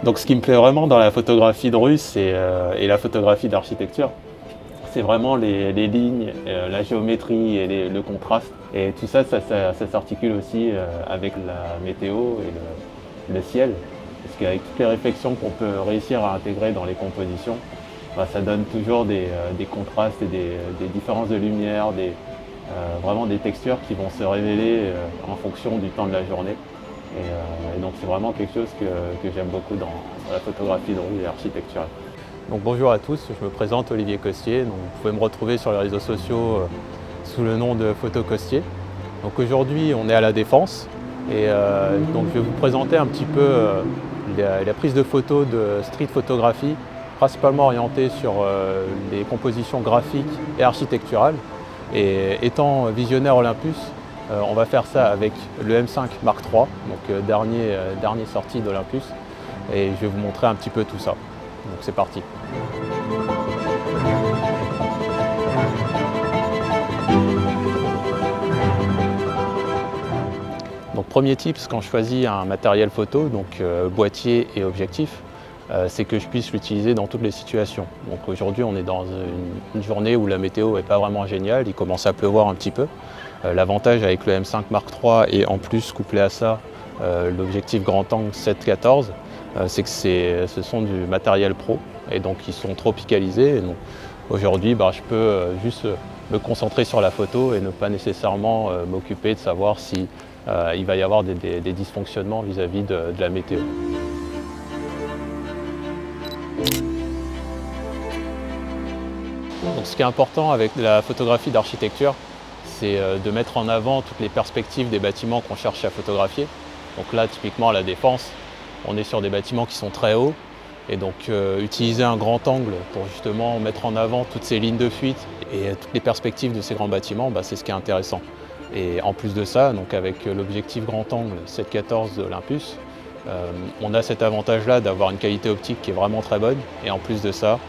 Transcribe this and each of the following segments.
Donc ce qui me plaît vraiment dans la photographie de rue et la photographie d'architecture, c'est vraiment les lignes, la géométrie et le contraste. Et tout ça, ça s'articule aussi avec la météo et le ciel. Parce qu'avec toutes les réflexions qu'on peut réussir à intégrer dans les compositions, ça donne toujours des contrastes et des différences de lumière, vraiment des textures qui vont se révéler en fonction du temps de la journée. Et donc c'est vraiment quelque chose que j'aime beaucoup dans la photographie de rue et architecturale. Donc bonjour à tous, je me présente Olivier Costier. Donc, vous pouvez me retrouver sur les réseaux sociaux sous le nom de Photo Costier. Donc aujourd'hui on est à la Défense et donc je vais vous présenter un petit peu la prise de photos de street photographie, principalement orientée sur les compositions graphiques et architecturales. Et étant visionnaire Olympus, on va faire ça avec le M5 Mark III, donc dernier sorti d'Olympus. Et je vais vous montrer un petit peu tout ça. Donc c'est parti. Donc premier tips quand je choisis un matériel photo, donc boîtier et objectif, c'est que je puisse l'utiliser dans toutes les situations. Donc aujourd'hui on est dans une journée où la météo n'est pas vraiment géniale, il commence à pleuvoir un petit peu. L'avantage avec le M5 Mark III et en plus couplé à ça l'objectif grand angle 7-14, c'est que ce sont du matériel pro et donc ils sont tropicalisés. Et donc aujourd'hui je peux juste me concentrer sur la photo et ne pas nécessairement m'occuper de savoir si il va y avoir des dysfonctionnements vis-à-vis de la météo. Donc, ce qui est important avec la photographie d'architecture, c'est de mettre en avant toutes les perspectives des bâtiments qu'on cherche à photographier. Donc là, typiquement à la Défense, on est sur des bâtiments qui sont très hauts. Et donc utiliser un grand angle pour justement mettre en avant toutes ces lignes de fuite et toutes les perspectives de ces grands bâtiments, c'est ce qui est intéressant. Et en plus de ça, donc avec l'objectif grand angle 7-14 d'Olympus, on a cet avantage-là d'avoir une qualité optique qui est vraiment très bonne. Et en plus de ça,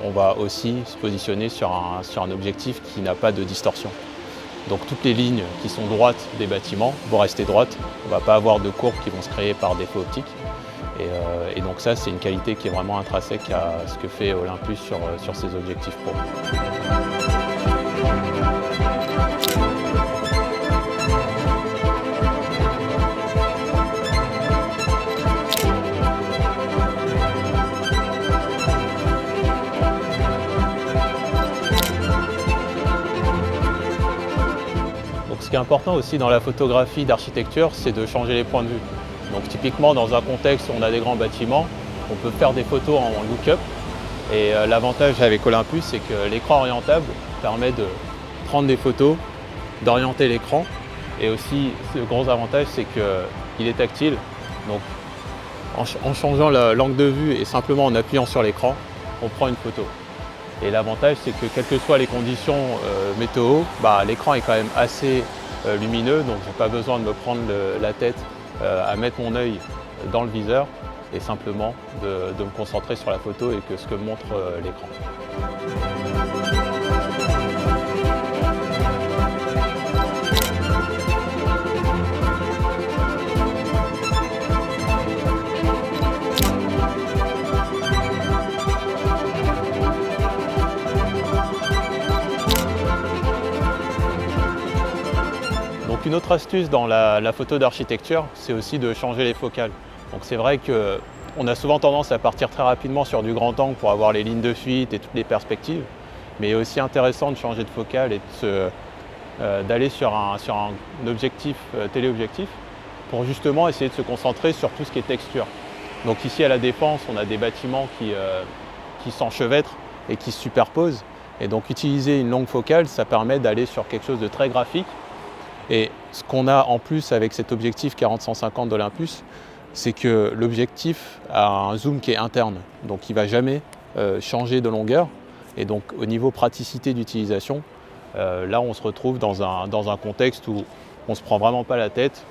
on va aussi se positionner sur un objectif qui n'a pas de distorsion. Donc toutes les lignes qui sont droites des bâtiments vont rester droites. On ne va pas avoir de courbes qui vont se créer par défaut optique. Et donc ça, c'est une qualité qui est vraiment intrinsèque à ce que fait Olympus sur ses objectifs pro. Ce qui est important aussi dans la photographie d'architecture, c'est de changer les points de vue. Donc typiquement dans un contexte où on a des grands bâtiments, on peut faire des photos en look-up. Et l'avantage avec Olympus, c'est que l'écran orientable permet de prendre des photos, d'orienter l'écran. Et aussi, le gros avantage, c'est qu'il est tactile. Donc en changeant l'angle de vue et simplement en appuyant sur l'écran, on prend une photo. Et l'avantage, c'est que quelles que soient les conditions météo, l'écran est quand même assez lumineux, donc je n'ai pas besoin de me prendre la tête à mettre mon œil dans le viseur et simplement de me concentrer sur la photo et que ce que montre l'écran. Une autre astuce dans la photo d'architecture, c'est aussi de changer les focales. Donc c'est vrai qu'on a souvent tendance à partir très rapidement sur du grand angle pour avoir les lignes de fuite et toutes les perspectives, mais il est aussi intéressant de changer de focale et d'aller sur un objectif téléobjectif pour justement essayer de se concentrer sur tout ce qui est texture. Donc ici à la Défense, on a des bâtiments qui s'enchevêtrent et qui se superposent. Et donc utiliser une longue focale, ça permet d'aller sur quelque chose de très graphique. Et ce qu'on a en plus avec cet objectif 40-150 d'Olympus, c'est que l'objectif a un zoom qui est interne. Donc il ne va jamais changer de longueur. Et donc au niveau praticité d'utilisation, là on se retrouve dans un contexte où on ne se prend vraiment pas la tête,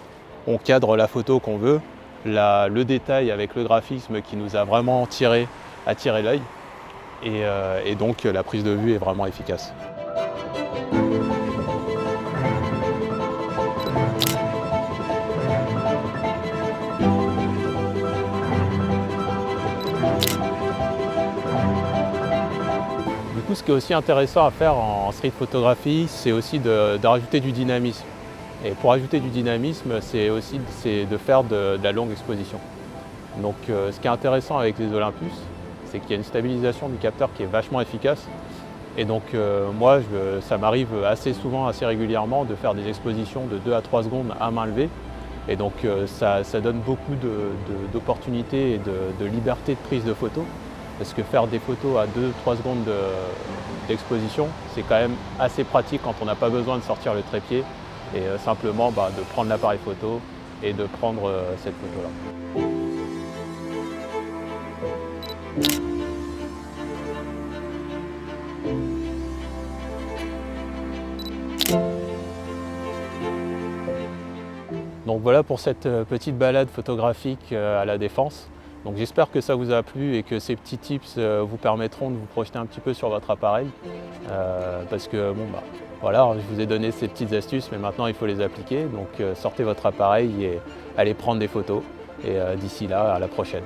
on cadre la photo qu'on veut, le détail avec le graphisme qui nous a vraiment attiré l'œil. Et donc la prise de vue est vraiment efficace. coup, ce qui est aussi intéressant à faire en street photographie, c'est aussi de rajouter du dynamisme. Et pour ajouter du dynamisme, c'est de faire de la longue exposition. Donc ce qui est intéressant avec les Olympus, c'est qu'il y a une stabilisation du capteur qui est vachement efficace. Et donc moi, ça m'arrive assez souvent, assez régulièrement, de faire des expositions de 2 à 3 secondes à main levée. Et donc ça donne beaucoup d'opportunités et de liberté de prise de photos. Parce que faire des photos à 2-3 secondes d'exposition, c'est quand même assez pratique quand on n'a pas besoin de sortir le trépied et simplement de prendre l'appareil photo et de prendre cette photo-là. Donc voilà pour cette petite balade photographique à la Défense. Donc j'espère que ça vous a plu et que ces petits tips vous permettront de vous projeter un petit peu sur votre appareil. Parce que voilà, je vous ai donné ces petites astuces, mais maintenant il faut les appliquer. Donc sortez votre appareil et allez prendre des photos. Et d'ici là, à la prochaine.